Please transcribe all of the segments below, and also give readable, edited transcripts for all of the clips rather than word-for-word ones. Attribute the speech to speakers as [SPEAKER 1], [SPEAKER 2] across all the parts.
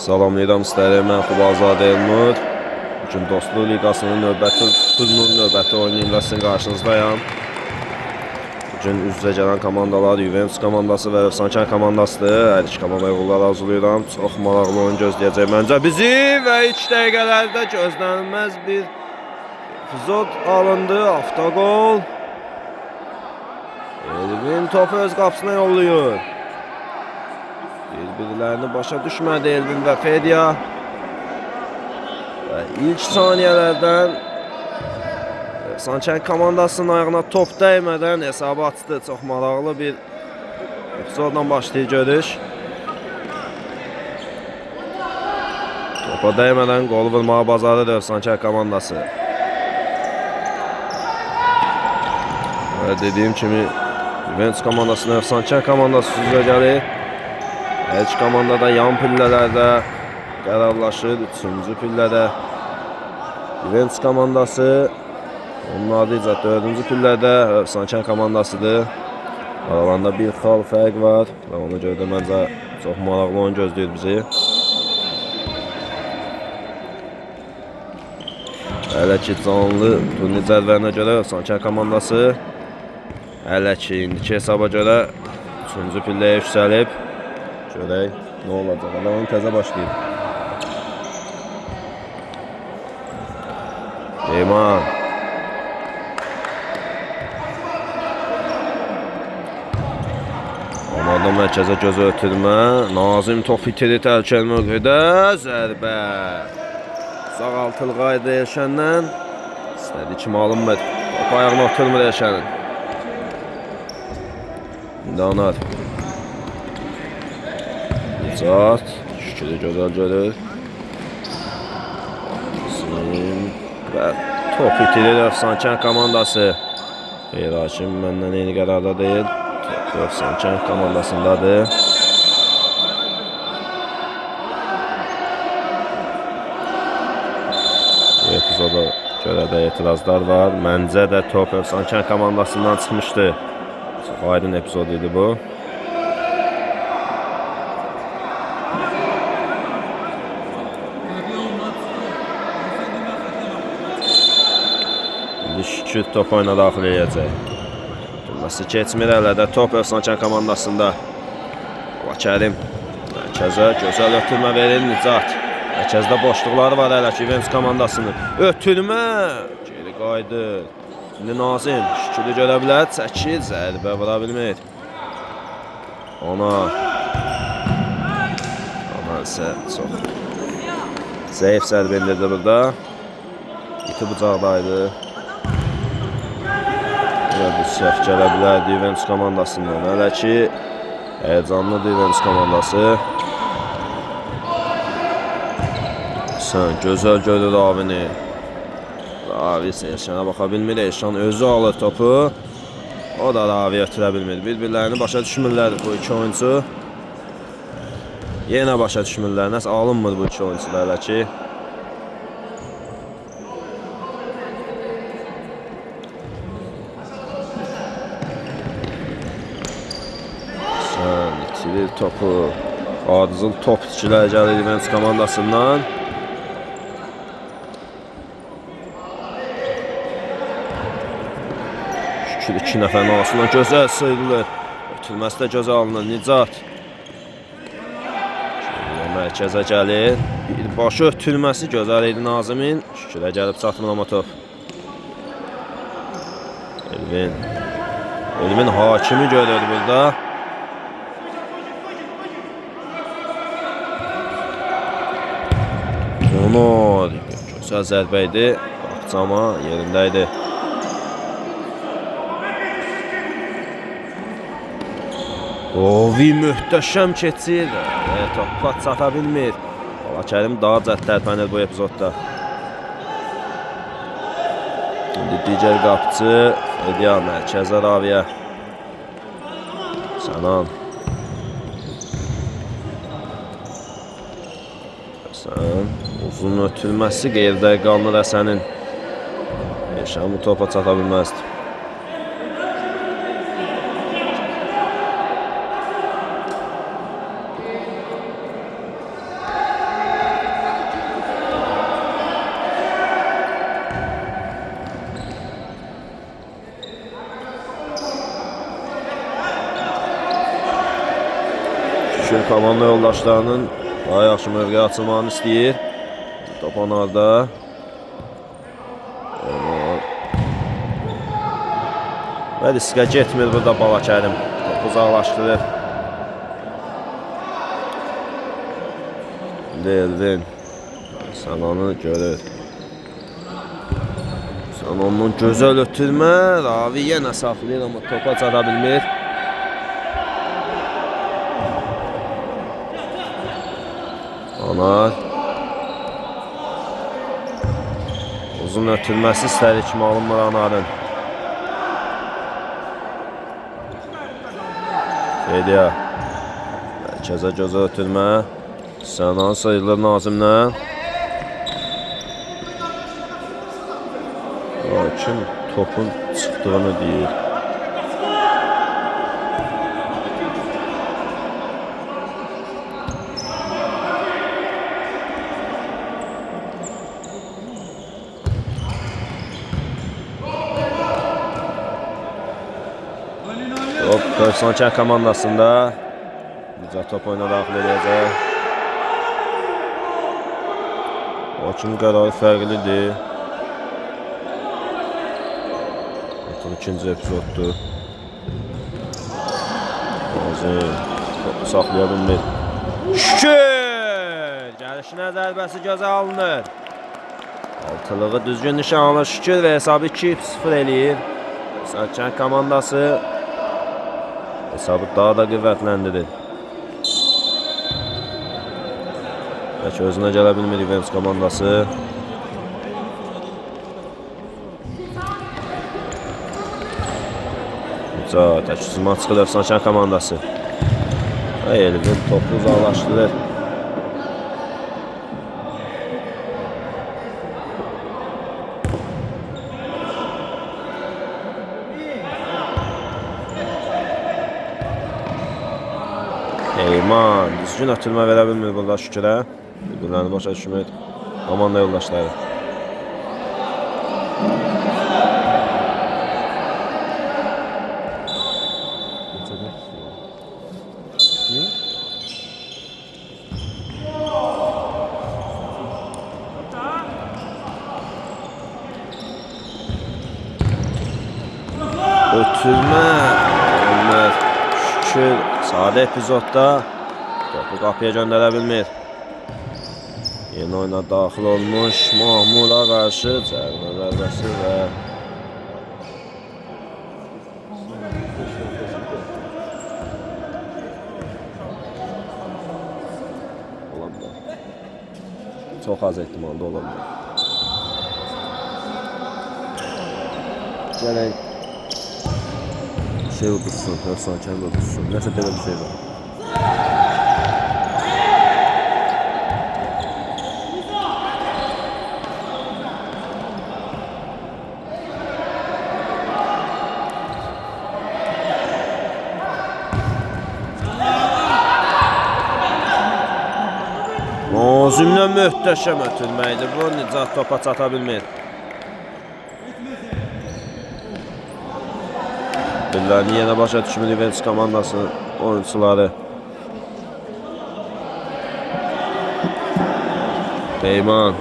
[SPEAKER 1] Salamlayıram sizləri, mən Xubazadə Elnur. Bugün Dostluq Liqasının növbəti oyunu ilə sizin qarşınızdayım. Bugün üz-üzə gələn komandalar Juventus komandası və Efsanəkən komandasıdır. Hər iki komandaya uğurlar arzulayıram. Çox maraqlı oyun gözləyəcək məncə bizi və ilk dəqiqələrdə gözlənilməz bir epizod alındı. Avtogol. Elvin topu öz qapısına yollayır. Bir-birlərini başa düşmədi Elvin və Fedya. Və ilk saniyələrdən Efsanəkən komandasının ayağına top dəymədən hesabı açdı. Çox maraqlı bir epizodla başlayır görüş. Topa dəymədən qol vurmağa bacarır Efsanəkən komandası. Və dediyim kimi Juventus komandasının Efsanəkən komandası üzrə gəlir. Hər iki komandada yan pillələrdə qərarlaşır. 3-cü pillədə Juventus komandası, onun adı 4-cü pillədə Efsanəkən komandasıdır. Aralarında bir xal fərq var və ona görə də məncə çox maraqlı oyun gözləyir bizi. Hələ ki canlı turnir cədvəlinə görə Efsanəkən komandası hələ ki indiki hesaba görə 3-cü pilləyə yüksəlib. Görək nə olacaq. Hələ onu təzə başlayıb. Eyman. Onlardan mərkəzə göz ötürmə. Nazim top itirir təlkəl mövqedə. Zərbə. Sağ altılığa idi Elşəndən. İstədi kimi alınmır. Top ayağına oturmur Elşənin. İndi anar. Zat. Şükürü gözəl görür. Və top itirir Efsanəkən komandası. Xeyr Hakim məndən eyni qərarda deyil. Top Efsanəkən komandasındadır. Bu epizoda görə də etirazlar var. Məncə də top Efsanəkən komandasından çıxmışdı. Çox aydın epizod idi bu. Şükür top oyuna daxil edəcək. Durması keçmir hələ də top Efsanəkən komandasında. Kərim mərkəzə gözəl ötürmə verir Nicat. Mərkəzdə boşluqları var hələ ki Juventus komandasının. Ötürmə geri qaydı. İndi Nazim Şükürü görə bilər. Çəkir, zərbə vura bilmir. Ona isə çox zəif zərbə indirdi burada. İti bucaqdaydı. Bu səhv gələ bilər Juventus komandasından. Hələ ki həyəcanlıdır Juventus komandası. Sən gözəl görür Ravini. Ravi Elşənə baxa bilmir. Elşən özü alır topu. O da Ravi ötürə bilmir. Bir-birlərini başa düşmürlər bu iki oyuncu. Yenə başa düşmürlər. Nəsə alınmır bu iki oyuncular hələ ki. İtirir topu. Adızıl top itkilər gəlir Juventus komandasından. Şükür iki nəfərin arasından gözəl sıyrılır. Ötülməsi də gözəl alınır. Nicat. Mərkəzə gəlir. Bir başı ötülməsi gözəl idi Nazimin. Şükürə gəlib çatmır amma top. Elvin. Elvin Hakimi görür burada. Onur. Gözəl zərbə idi. Baxcama yerində idi. Ovi möhtəşəm keçir. Topa çata bilmir. Kərim daha cəhd tərpənir bu epizodda. İndi digər qapçı Fedya mərkəzə Raviyə. Sənan. Uzun ötülməsi qeyridə qalınır Həsənin. Elşən bu topa çata bilməzdir. komanda yoldaşlarının daha yaxşı mövqeyə açılmağını istəyir. Top onlarda. Və riskə getmir burada Balakərim. Top uzaqlaşdırır. Elvin Sananı görür. Sananın gözəl ötürmə. Ravi yenə saxlayır, amma topa çata bilmir. Anar. Uzun ötürməsi istədi kimi alınmır Anarın. Fediya. Mərkəzə gözə ötürmə. Sənan sayılır Nazimlə. Lakin topun çıxdığını deyir. Top Körsankənd komandasında. Güzel top oyuna daxil edəcək. Hakim qərarı fərqlidir. İkinci epizoddur. Nazim topu saxlaya bilmir. Şükür! Gəlişinə zərbəsi gözə alınır. Altılığı düzgün nişan alır Şükür və hesabı 2-0 eləyir. Körsankənd komandası hesabı daha da qüvvətləndirir. Bəlkə özünə gələ bilmir Juventus komandası. Təşkilsizman çıxır Körsankənd komandası. Elvin topu uzaqlaşdırır. Eyman düzgün ötürmə verə bilmir burada Şükürə. Bir-birlərini başa düşmür komanda yoldaşları. Ötürmə. Şükür sadə epizodda topu qapıya göndərə bilmir. Yeni oyuna daxil olmuş Mahmuda qarşı cərimə zərbəsi və çox az ehtimalda ola bilər. Gələk şey udursun, Körsankənd udursun. Nəsə belə bir şey var. Nazimlə möhtəşəm ötürməkdir. Bu Nicat topa çata bilmir. Billərini yenə başa düşmür Juventus komandasının oyuncuları. Eyman.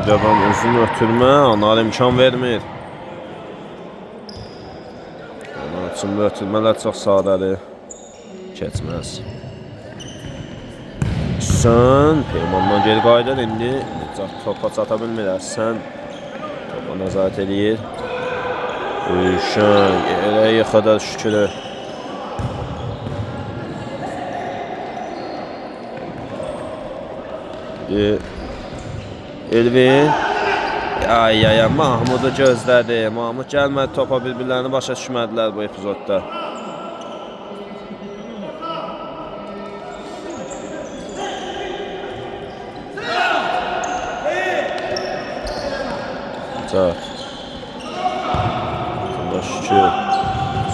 [SPEAKER 1] Devam uzun ötürmə, Anar imkan vermir. Onlar üçün bu ötürmələr çox sadədir. Keçməz. Sən Peymandan geri qayıdır indi. Topa çata bilmir. Sən topa nəzarət edir. Üşən elə yıxıda Şükürü. Elvin. Ay ay ay, Mahmudu gözlədi. Mahmud gəlmədi topa, bir-birlərini başa düşmədilər bu epizodda. Çat. Şükür.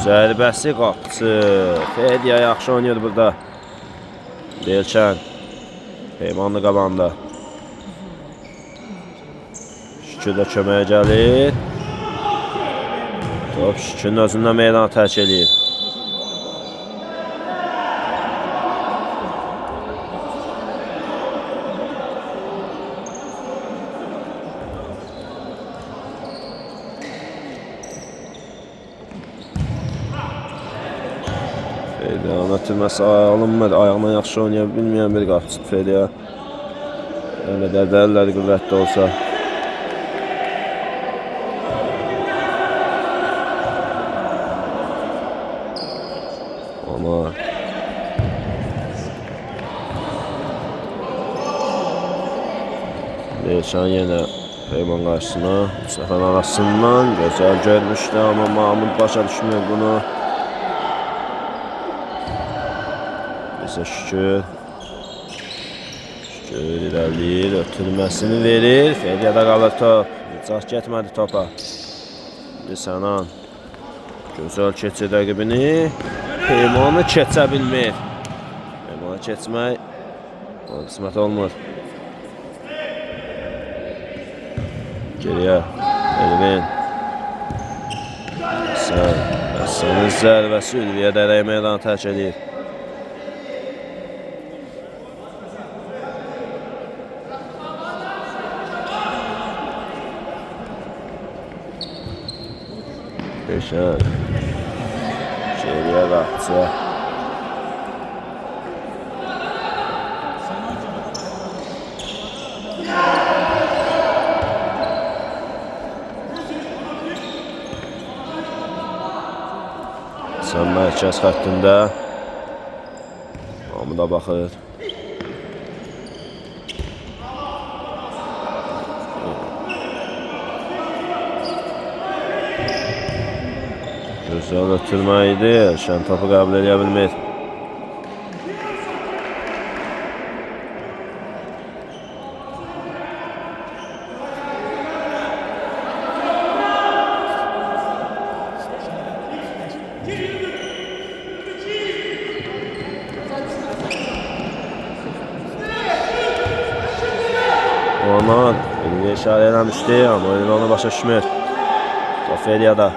[SPEAKER 1] Zərbəsi qapçı. Fediya yaxşı oynayır burada. Delçən. Peymanlı qabanda. Şükür də köməyə gəlir. Top Şükürün özündən meydanı tərk edir. Fediyanın ötürməsi alınmadı. Ayağına yaxşı oynaya bilməyən bir qapçıdır Fediya. Nə qədər dəlləri qüvvətli olsa. Ama Delşan yenə Peyman qarşısına, Müstəfən arasından gözəl görmüşdü, amma Mahmud başa düşmür bunu. Bizə Şükür. Şükür irəliyir, ötürməsini verir. Fediyada qalır top. Cah getmədi topa. Sənan gözəl keçir rəqibini. Peymanı keçə bilmir. Peymanı keçmək qismət olmur. Geriyə Elvin. Həsənin zərbəsi Ülviyə dərək meydanı tərk edir. Peşən. Geriyə qapçı. Sən mərkəz xəttində. Mahmuda baxır. Gözəl ötürmə idi. Şən topu qəbul edə bilmir. Ondan bir işarə eləmişdi, amma oyun onu başa düşmür. Fediyada.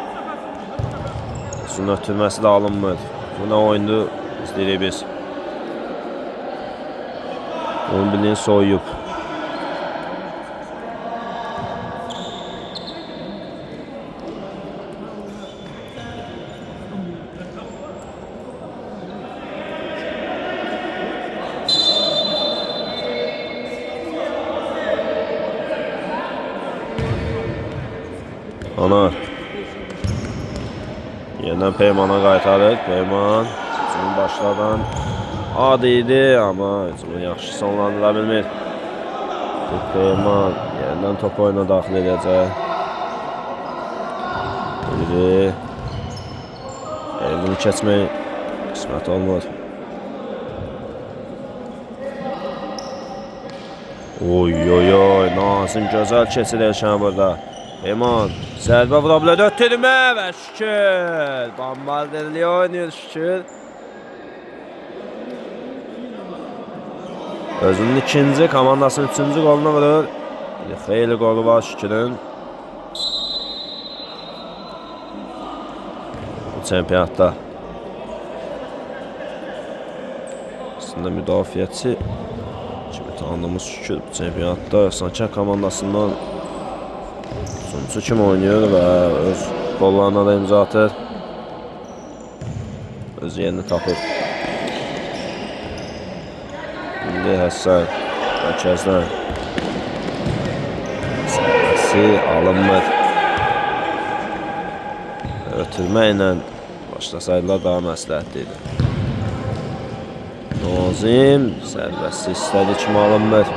[SPEAKER 1] Bunun ötürməsi də alınmır. Bu nə oyundu izləyirik biz. Onun bildiğin soyuyub. Anar. Yeniden Peyman'a qaytarır. Peyman hücumun başladan ad idi, amma hücumu yaxşı sonlandıra bilmir. Peyman yeniden top oyuna daxil edəcək. Biri Elvini keçmək qismət olmur. Oy oy oy, Nazim gözəl keçir Elşən burada. Peyman zərbə vura bilər, ötürmə və Şükür. Bombarderli oynuyor Şükür. Özünün ikinci, komandasının üçüncü golunu vurur. Xeyli golu var Şükürün. Bu çempionatda. Aslında müdafiəçi kimi tanıdığımız Şükür bu çempionatda Sancar komandasından sonuncu kim oynuyor və öz qollarına da imza atır. Öz yerini tapır. İndi Həsən mərkəzdən səhvəsi alınmır. Ötürmə ilə başlasaydılar daha məsləhətli idi. Nazim səhvəsi istədi kimi alınmır.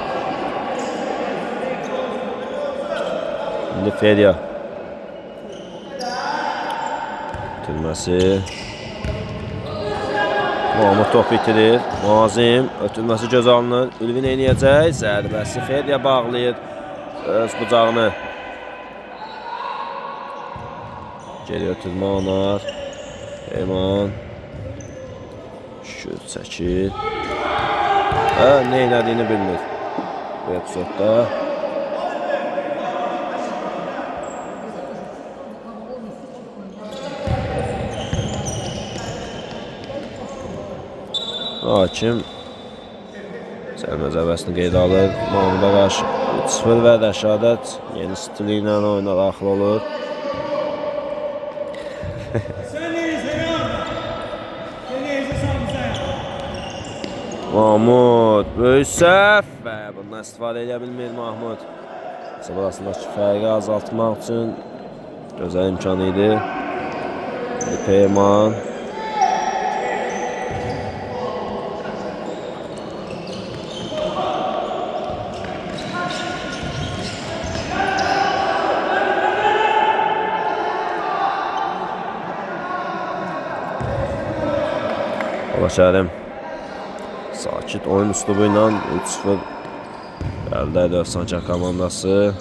[SPEAKER 1] İndi Fedya. Ötülməsi. Mahmud top itirir. Nazim. Ötülməsi göz alınır. Ülvin eləyəcək. Zərbəsi Fedya bağlayır öz bucağını. Geri ötülmə anar. Eman. Şükür çəkir. Ne elədiyini bilmir bu epizodda. Hakim sərmə zərbəsini qeydə alır. Mahmuda qarşı 3-0 və Rəşadət yeni stili ilə oyuna daxil olur. Mahmud böyük səhv və bundan istifadə edə bilmir Mahmud. Arasındakı fərqi azaltmaq üçün gözəl imkan idi. Peyman. Başarım. Sakit oyun üslubu ilə 3-0 əldə edir Sancar komandası.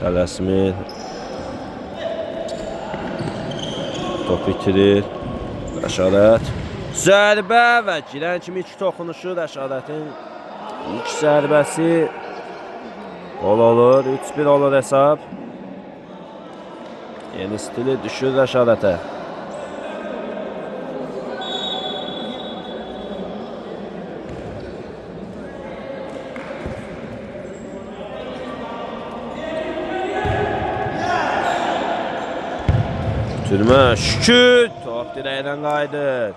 [SPEAKER 1] Tələsmir. Top itirir. Rəşadət. Zərbə və girən kimi iki toxunuşu Rəşadətin ilk zərbəsi gol olur. 3-1 olur hesab. Yeni stili düşür Rəşadətə. Türmə şükür top dirəkdən qayıdır.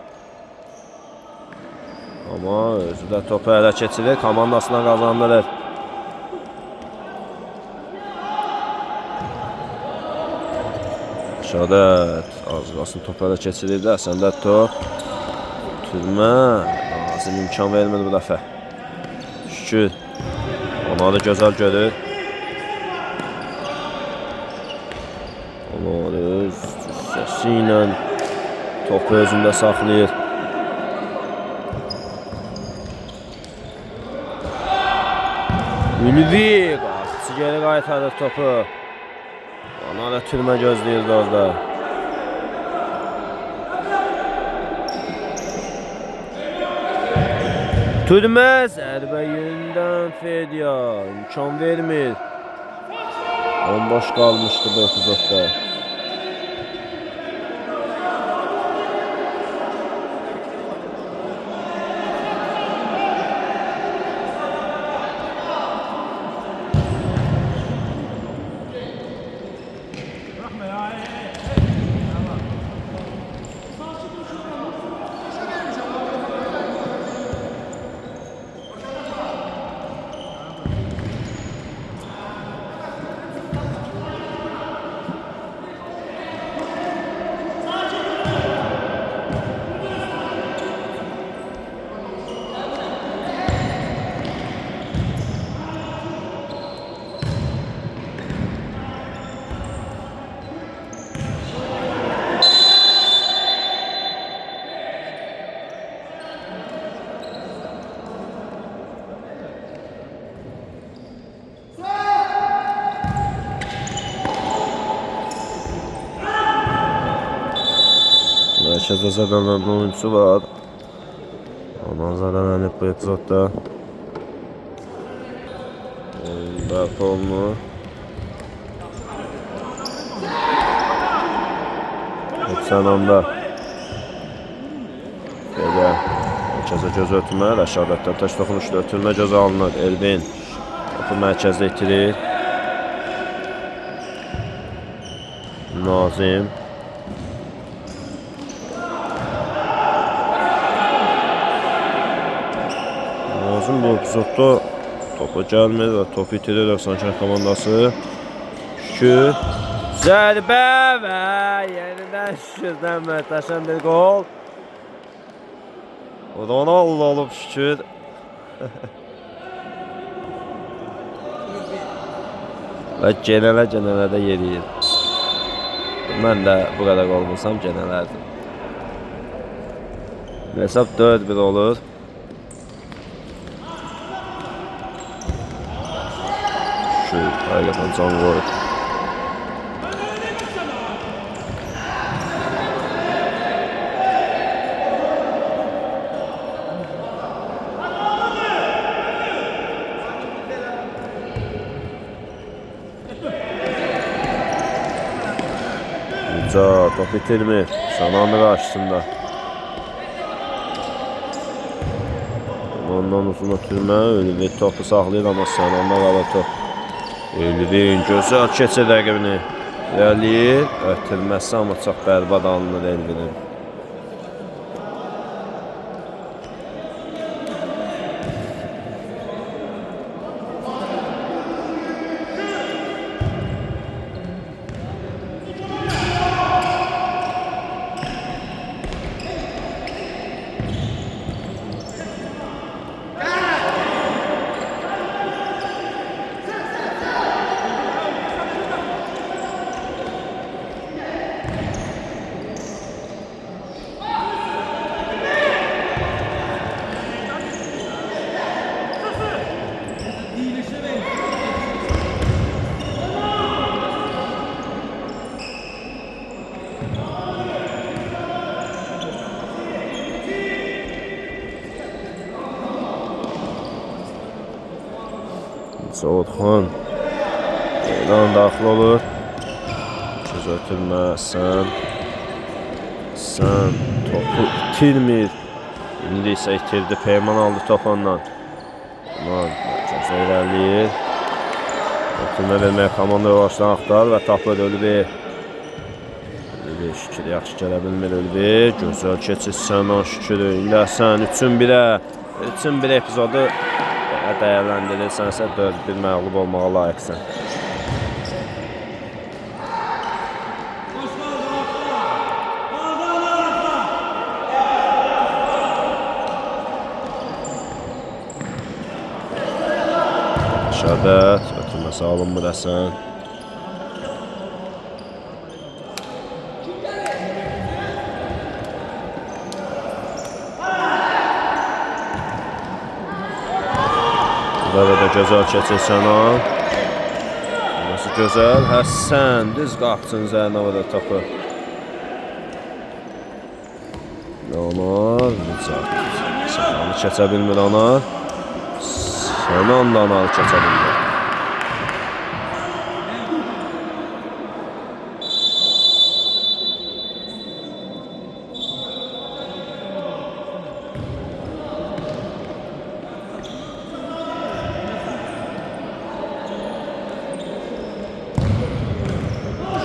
[SPEAKER 1] Amma özü də topu ələ keçirir, komandasına qazandırır. Rəşadət az qalsın topu ələ keçirirdi. Səndə top. Türmə lazım imkan vermir bu dəfə. Şükür ona da gözəl görür. Onlar öz cüssəsi ilə topu özündə saxlayır. Ülvi qarşısı geri qaytarır topu. Ona da Türmə gözləyirdi orada. Türmə zərbə yerindən Fedya imkan vermir. Bomboş qalmışdı bu epizodda. Mərkəzdə zədələnən oyuncusu var. Ondan zədələnib bu epizodda. Bərpa olunur. Hepsən onda. Belə mərkəzə göz ötürmə. Rəşadətdən təş toxunuşda ötürmə göz alınır. Elvin topu mərkəzdə itirir. Nazim. Bu epizodda topu gəlmir və topu itirir Sancar komandası. Şükür. Zərbə və yenidən Şükürdən möhtəşəm bir gol. Ronaldo olub Şükür. və genələ də yeriyir. Mən də bu qədər olmasam genələrdim. Hesab 4-1 olur. Şu həqiqətən can qoyur. Top itirmir. Sanandı karşısında. Ondan uzun ötürmə. Ölüvi topu saxlayır ama Sananda qalır top. Ölüvin gözəl keçir rəqibini. İlerləyir. Ötürməsi ama çox bərbad alınır Elvinin. Soğudxan Ceylan daxil olur. Söz ötürmə Sən topu itirmir. İndi isə itirdi. Peyman aldı topu ondan. Aman mərkəzə irəliyir. Ötürmə verməyə komanda yavaşdan axtar və tapır Ölüvi. Ölüvi şükür yaxşı gələ bilmir Ölüvi. Gözəl keçir Sənan şükürü. İndi sən 3-1-ə 3-1 epizodu dəyərləndirirsənsə 4-1 məğlub olmağa layiqsən. Şəhadət ötürməsi alınmır Həsən. Burada da gözəl keçir Sənan. Nasıl gözəl. Həsən düz qapçın üzərinə vurur topu. Anar Sənanı keçə bilmir Anar. Sənan da Anarı keçə bilmir.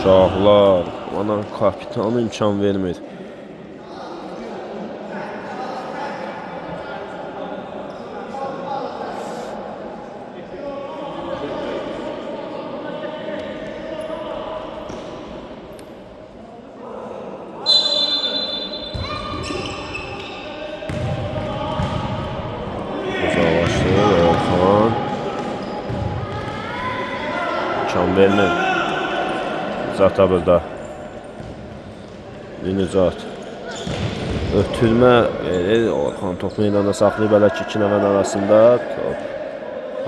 [SPEAKER 1] Uşaqlar, bana kapitanı imkan vermir. Uzaqlaşdı Orxan. İmkan vermir. Zata burada. Nicat. Ötürmə Orxan top meydanda saxlayıb hələ ki 2 nəfər arasında top.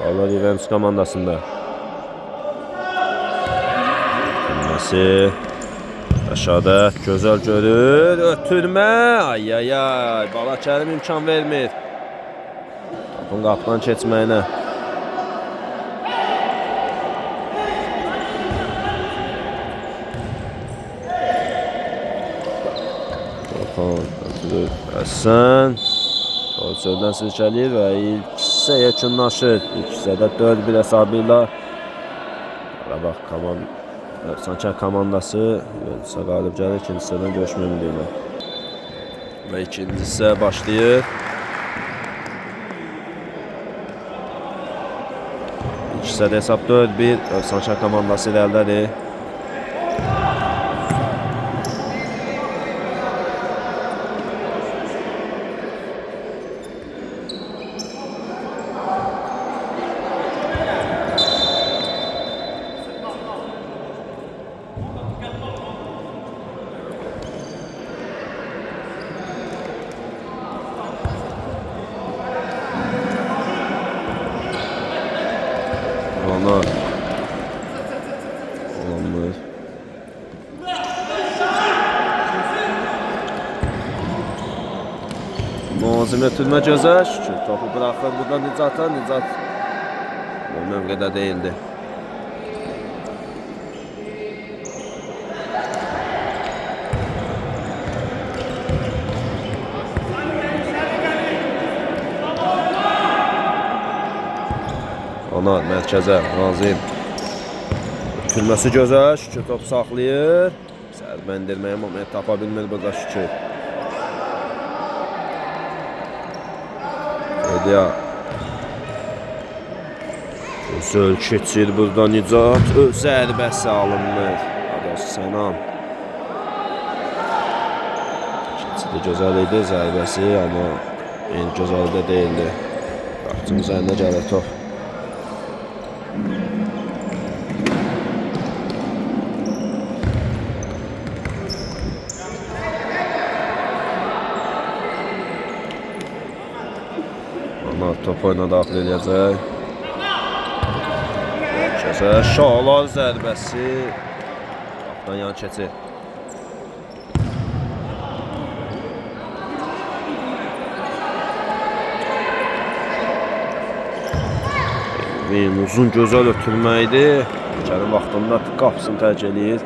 [SPEAKER 1] Alır Juventus komandasında. Ötürməsi. Rəşadət gözəl görür. Ötürmə. Ay. Balakərim imkan vermir. Topun qapıdan keçməyinə. Həsən Torçöldən silkəliyir və ilk hissə yekunlaşır. İlk hissədə 4-1 hesabı ilə Qarabağ Sancar komandası Juventusa qalib gəlir. İkinci hissədən görüşmək ümidi ilə. Və ikinci hissə başlayır. İlk hissədə hesab 4-1 Sancar komandası irəlidədir. Ikinci ötürmə gözəl. Şükür. Topu bırakır burada Nicata. Nicat o mövqedə değildi. Anar mərkəzə. Nazim. Ötürməsi gözəl. Şükür top saxlayır. Sərbə indirməyə moment tapa bilmir burada Şükür. Fediya. Gözəl keçir burada Nicat. Öz zərbəsi alınmır. Adas Sənan. Keçidi gözəl idi zərbəsi, amma gözəl də değildi. Qapıcının üzərinə gəlir top. Anar top oyuna daxil edəcək. Mərkəzə Şalar zərbəsi. Qapıdan yan keçir. Uzun gözəl ötürmə idi. Gəlin vaxtında qapısını tərk eləyir.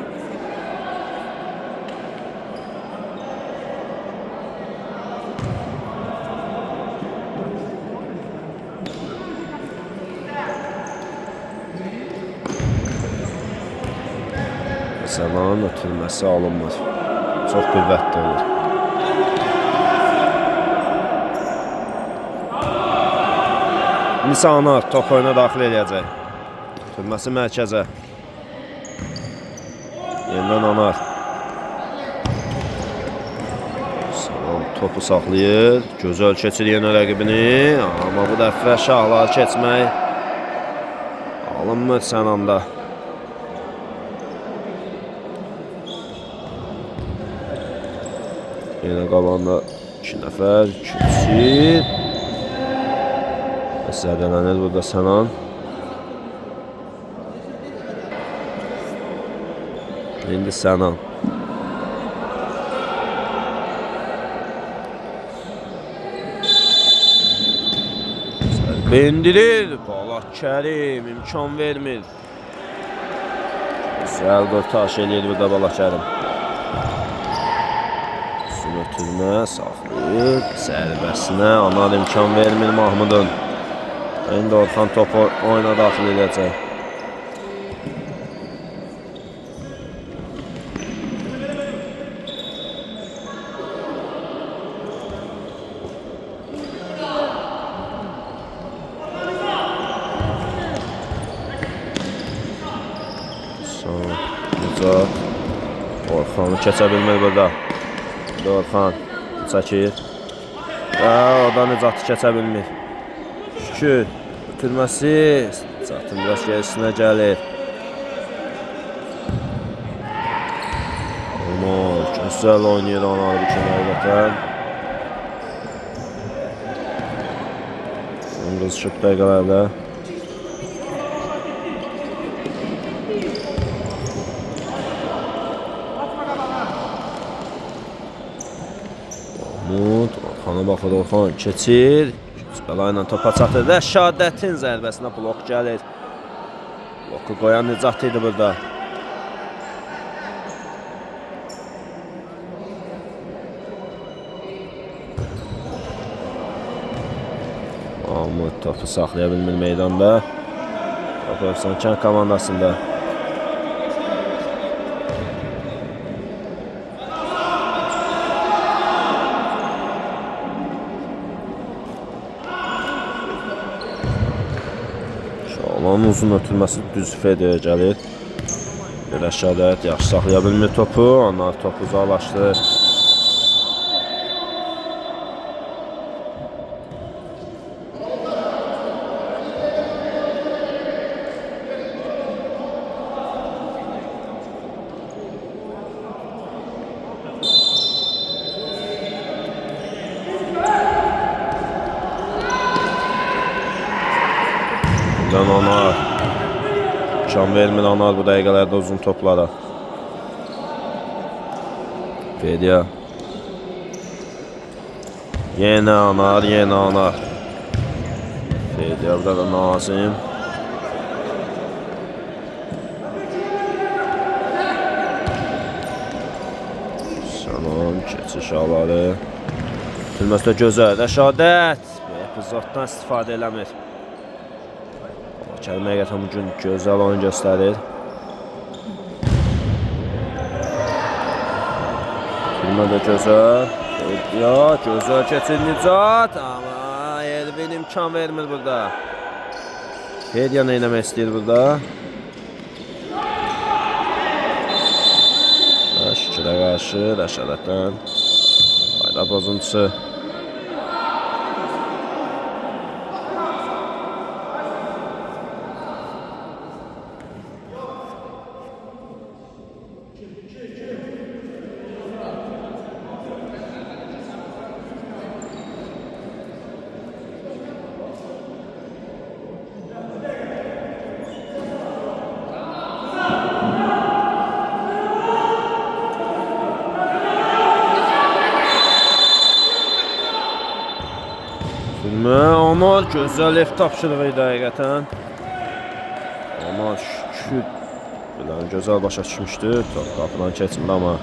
[SPEAKER 1] Sənan ötürməsi alınmır. Çox qüvvətli olur. Anar top oyuna daxil edəcək. Ötürməsi mərkəzə. Yenidən Anar. Sənan topu saxlayır. Gözəl keçir yenə rəqibini. Amma bu dəfə Şahlar keçmək alınmır Sənanda. Yenə qabanda 2 nəfər keçir. Zədələnir burada Sənan. İndi Sənan. Zərbə indirir. Balaq Kərim imkan vermir. Gözəl qurtarış eləyir burada Balaq Kərim. Ötürmə saxlayır. Zərbəsinə Anar imkan vermir Mahmudun. İndi Orxan topu oyuna daxil edəcək. Nicat Orxanı keçə bilmir burada. Orxan çəkir. O da Nicatı keçə bilmir. Şükür. Ötürməsi Nicatın biraz gerisinə gəlir. Anar gözəl oynayır Anar bu kənardan. Qızışıq dəqiqələrdə. Orxana baxır, Orxan keçir. Bəlayla topa çatır. Rəşadətin zərbəsinə blok gəlir. Bloku qoyan Nicat idi burada. Mahmud topu saxlaya bilmir meydanda. Top Efsankən komandasında. Şalanın uzun ötürməsi düz Fediyə gəlir. Rəşadət yaxşı saxlaya bilmir topu. Anar topu uzaqlaşdı. Anar can vermir Anar bu dəqiqələrdə uzun toplara. Fediya Yenə anar, yenə anar. Feyyabda da Nazim. Salam, keçiş aları. Bilməsdə gözəl, Rəşadət. Epizoddan istifadə eləmir. Kərim həqiqətən bugün gözəl oyun göstərir. Bilmədə gözəl. Ya, gözəl keçir Nicat. Amma Elvin imkan vermir burada. Fedya nə eləmək istəyir burada? Şükürə qarşı Rəşadətdən. Fayda pozuntusu. Onlar gözəl ev tapşırığı idi həqiqətən. Amma şükür bilən gözəl başa düşmüşdü. Top qapıdan keçmir amma.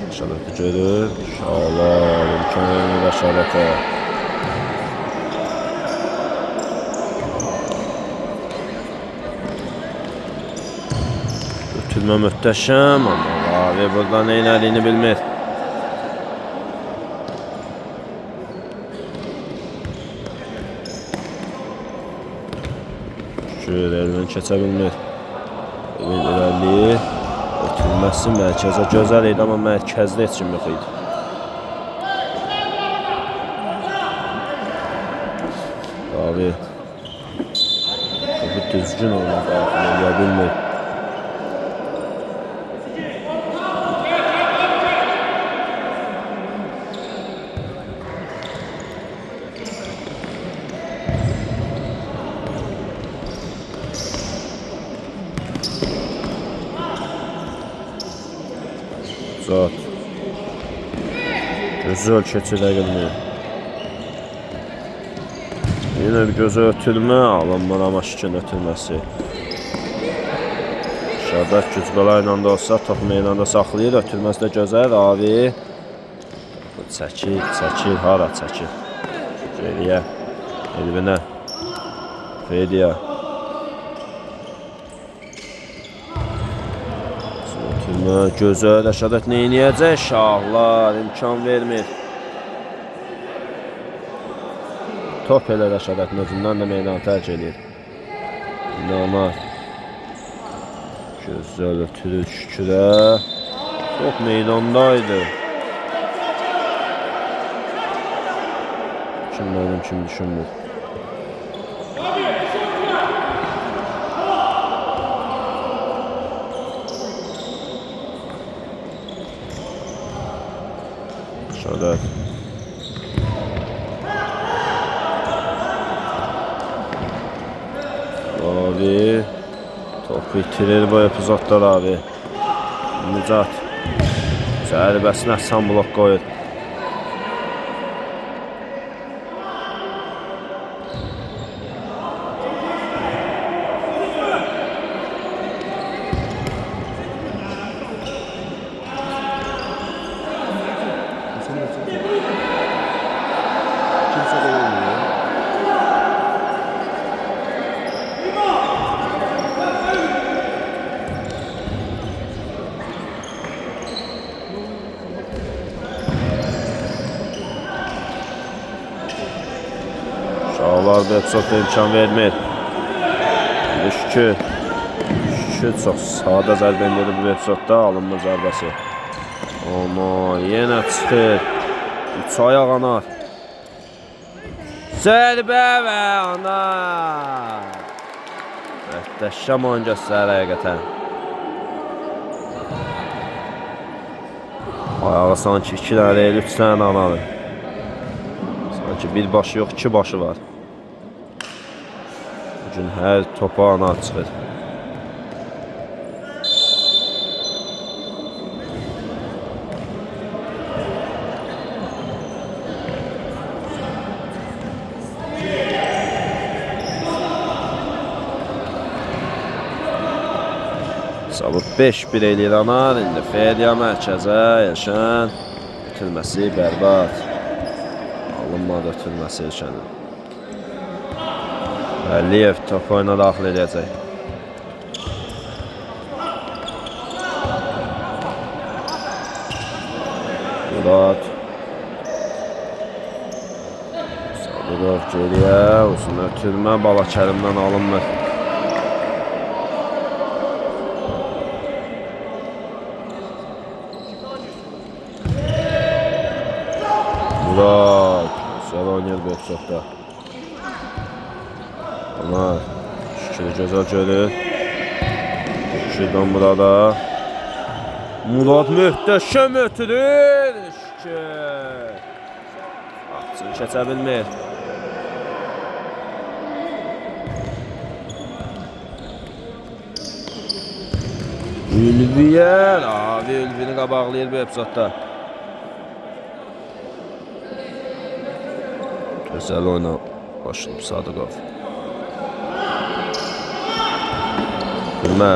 [SPEAKER 1] Rəşadəti görür. İnşallah imkan verir Rəşadətə. Ötürmə möhtəşəm, amma Ravi burada nə elədiyini bilmir. Şükür, Elvin keçə bilmir. Elvin irəliyi, ötürməsi mərkəzə gözəl idi, amma mərkəzdə heç kim yox idi. Ravi bu düzgün oyunu daxil edə bilmir. Zat. Gözəl keçir əqilmir. Yine bir gözə ötürmə, alınmır amma şükün ötürməsi. Şəbət gücbəla ilə də olsa top meydanda saxlayır, ötürməsi də gözəl. Ravi çəkir, hara çəkir. Geriyə, Elvinə, Fedya. Gözəl, Rəşadət nə eləyəcək? Şahlar imkan vermir. Top elə Rəşadətin özündən də meydanı tərk edir. İnanlar. Gözəl ötürür Şükürə. Top meydandaydı. Kim mənim kim düşünmür. Rəşadət. Ravi top bitirir bu epizodda Ravi. Nicat zərbəsinə sən blok qoyur. Şahlar bu epizodda imkan vermir. Şükür çox sadə zərbə endirdi bu epizodda, alınmır zərbəsi. Amma yenə çıxır. Üç ayaq anar. Zərbə və anar. Möhtəşəm oyun göstərir həqiqətən. Ayağı sanki 2 dənə deyil, 3 dənə anadır. Sanki bir başı yox, 2 başı var. Bugün hər topa ana çıxır. Sabit 5-1 eləyir Anar. İndi Feriya mərkəzə. Elşən itirməsi bərbad. Alınmadı itirməsi Elşənin. Əliyev top oyuna daxil edəcək. Murad. Sadıqov geriyə. Uzun ötürmə Balakərimdən alınmır. Murad. Güzel oynayır Böksok'ta. Onlar şükür gözəl görür. Şükürdən Murada. Murad möhtəşəm ötürür. Şükür. Açın keçə bilmir. Ülviyer. Abi Ülvini qabaqlayır Böksok'ta. Güzel oyuna başlayıb Sadıqov. Bilmə,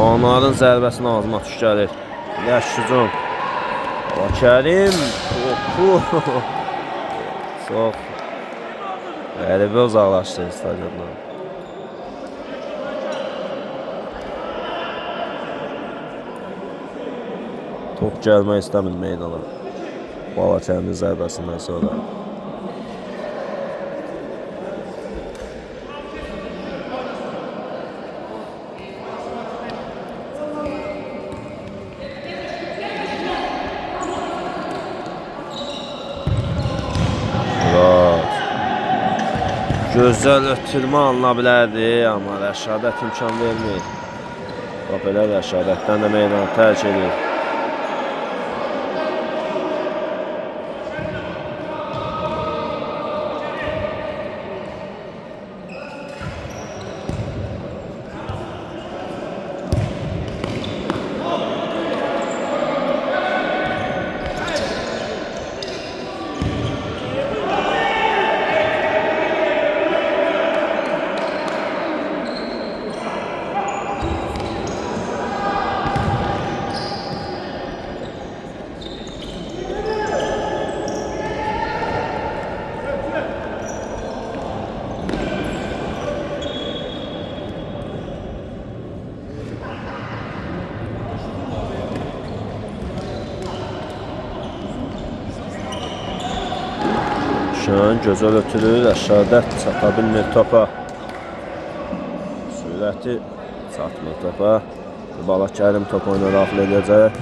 [SPEAKER 1] Anarın zərbəsini ağzıma tuş gəlir. Yaşıcım. Balakərim. Çox qəribə uzaqlaşdı stadiondan. Top gəlmək istəmir meydana. Balakərimin zərbəsindən sonra. Gözəl ötürmə alına bilərdi, amma Rəşadət imkan vermir. Top elə Rəşadətdən də meydanı tərk edir. Şən gözəl ötürür, Rəşadət çata bilmir topa. Sürəti çatmır topa. Balakərim top oyuna daxil edəcək.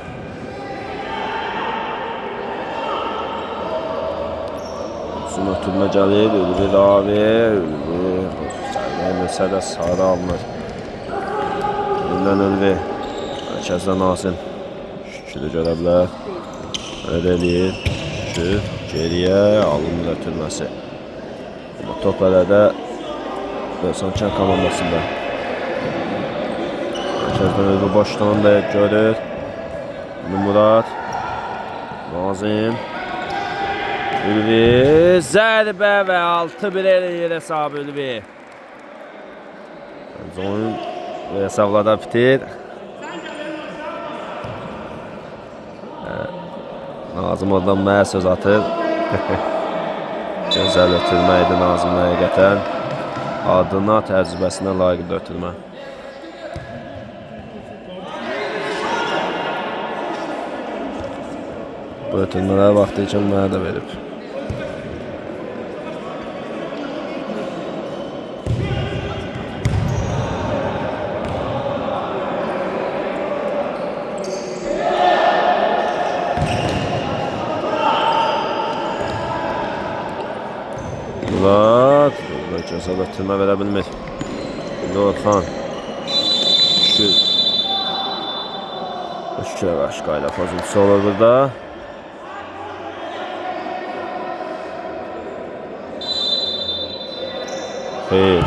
[SPEAKER 1] Uzun ötürmə gəlir, Ülvi Ravi. Ülvi sərgəlməsə də sarı alınır. Ülvən Ülvi. Mərkəzdə Nazim. Şükürü görə bilər. Öyle eləyir. Şükür. Geriyə alınır ötürməsi. Amma top hələ də Böksan komandasında. Mərkəzdən Ülvi boşdan da görür. Murad. Nazim. Ülvi. Zərbə və 6-1 eləyir hesabı Ülvi. Oyun hesablarda bitir. Nazım oradan mənə söz atır. Gözəl ötürmə idi Nazım həqiqətən. Adına, təcrübəsinə layiq ötürmə. Bu ötürmələr vaxtı üçün mənə də verib. Murad. Gözəl ötürmə verə bilmir. Orxan. Şükür. Şükürə qarşı qayda pozuntusu olur burada. Xeyr.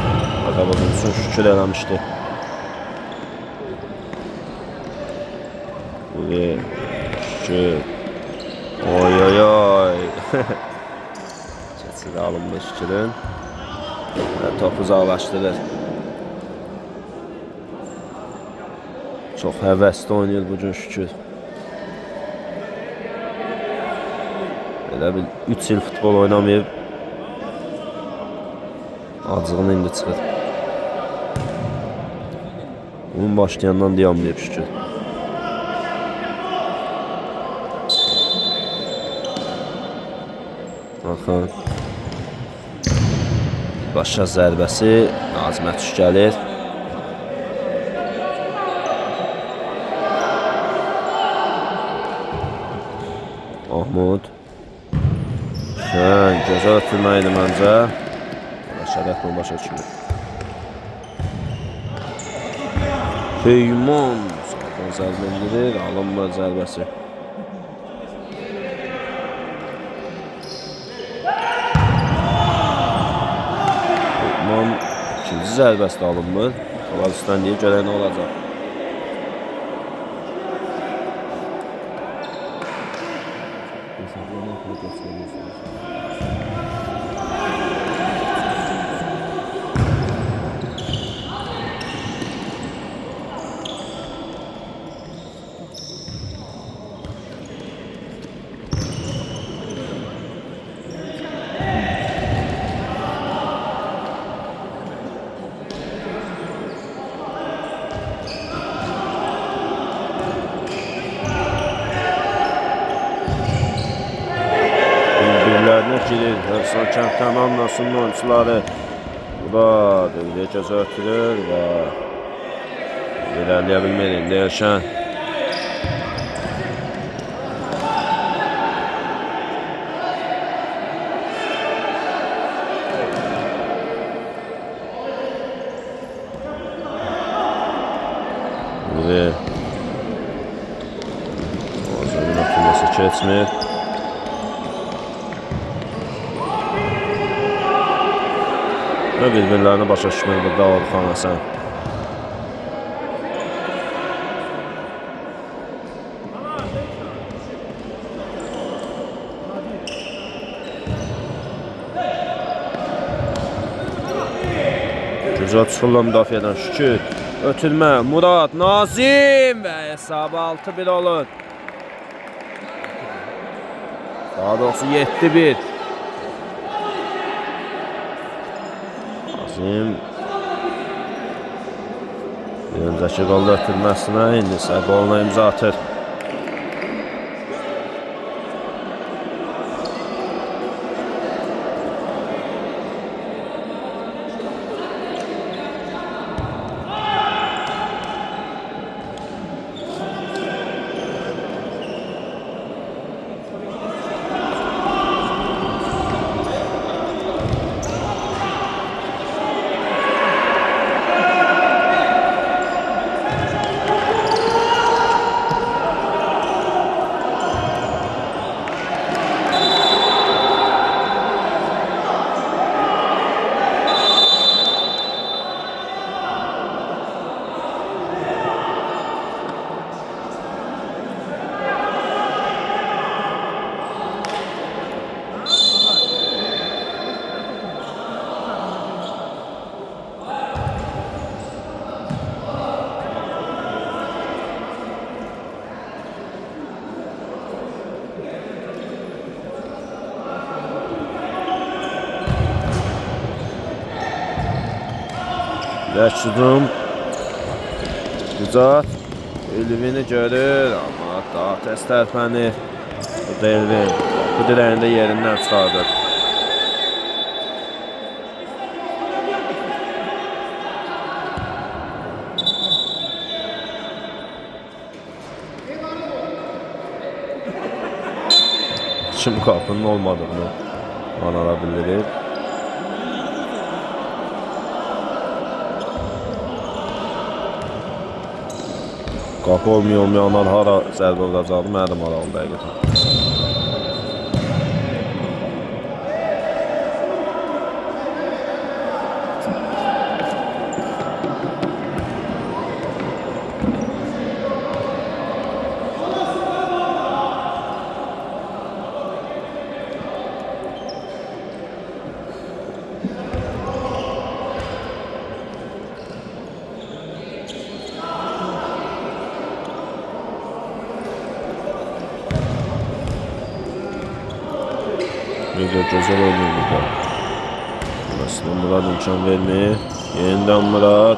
[SPEAKER 1] Adamımızın şükür eləmişdi. Şükür. Oy oy oy. Keçid alınmış şükürün. Topu uzaqlaşdırır. Çox həvəsli oynayır bugün şükür. Elə bil 3 il futbol oynamayıb. Acığını indi çıxır. Onun başlayandan dayanmayıb şükür. Baxın. Başa zərbəsi Nazimə tuş gəlir. Mahmud. Gözəl ötürmə idi məncə. Şərəflə başa düşmür. Heyman sağdan zərbə indirir, alınmır zərbəsi. Heyman ikinci zərbəsi də alınmır. Kalastan deyib görək nə olacaq. Efsan Kənd komandasının oyuncuları bu da dövləyə gözə ötürür və ilerləyə bilmir indi Elşən. Azəmin atılması keçmir. Və bir-birlərini başa düşmür burada Orxan Həsən. Gücə çıxırlar müdafiədən şükür. Ötürmə Murad Nazim və hesabı 6-1 olur. Daha doğrusu 7-1. Bir öncəki qolda ötürməsinə indi isə qoluna imza atır. Rəşidum Gücat Elvini görür, amma daha tez tərpənir. Bu da Elvin bu dirəyində yerindən çıxardır. Kim qapının olmadığını anala bilir. Qapı olmayanlar hara zərbə vuracaqdı, mənim marağım dəqiqətən. da gözəl oynuyor burada. Aslında Murad imkan vermir. Yeniden Murad.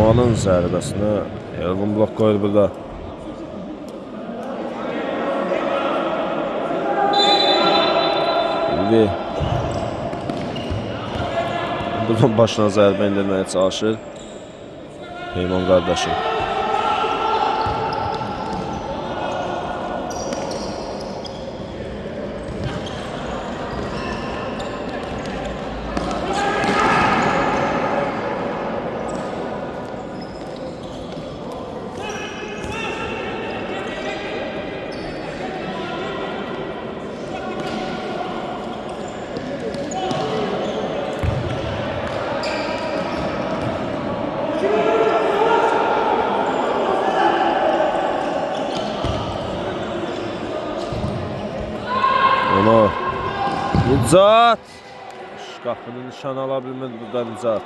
[SPEAKER 1] Onların zərbəsini Elvin blok qoyur burada. Ulvi. Buradan başına zərbə indirməyə çalışır. Peyman qardaşım. Ona Nicat qapını nişan ala bilmədi burada Nicat.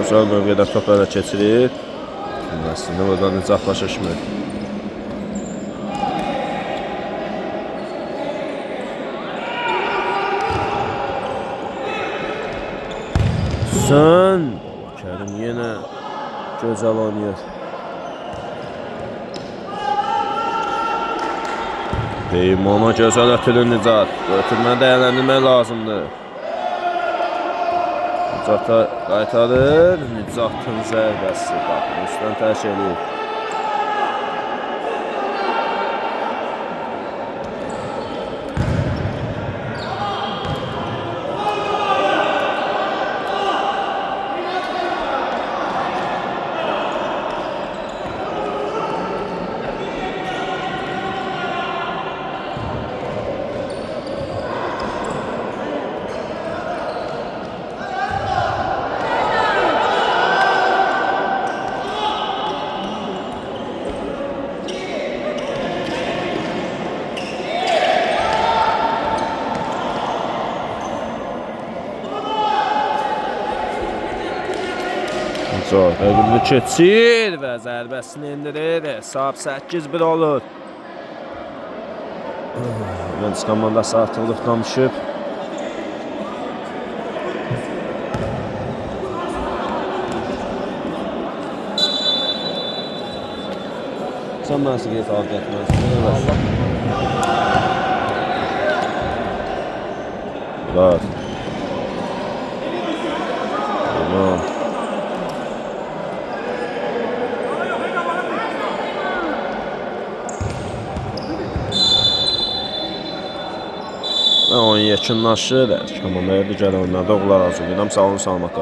[SPEAKER 1] Gözəl mövqedə top ələ keçirir. Əslində burada Nicatlaşa düşmür. Sən Kərim yenə gözəl oynayır. Peymana gözəl ötürür Nicat. Ötürmə dəyərləndirmək lazımdır. Nicat'a qaytarır. Nicat'ın zərbəsi. Baxın, üstdən təş eləyir. Rəqibini keçir və zərbəsini indirir. Hesab 8-1 olur. Juventus komandası artıqlıqdan düşüb. Sən mənə sigət alıb getməlisin. Murad. Tamam. Oyun yekunlaşır. Komandaya digər oyunlarda uğurlar arzulayıram. Sağ olun, salamat qalın.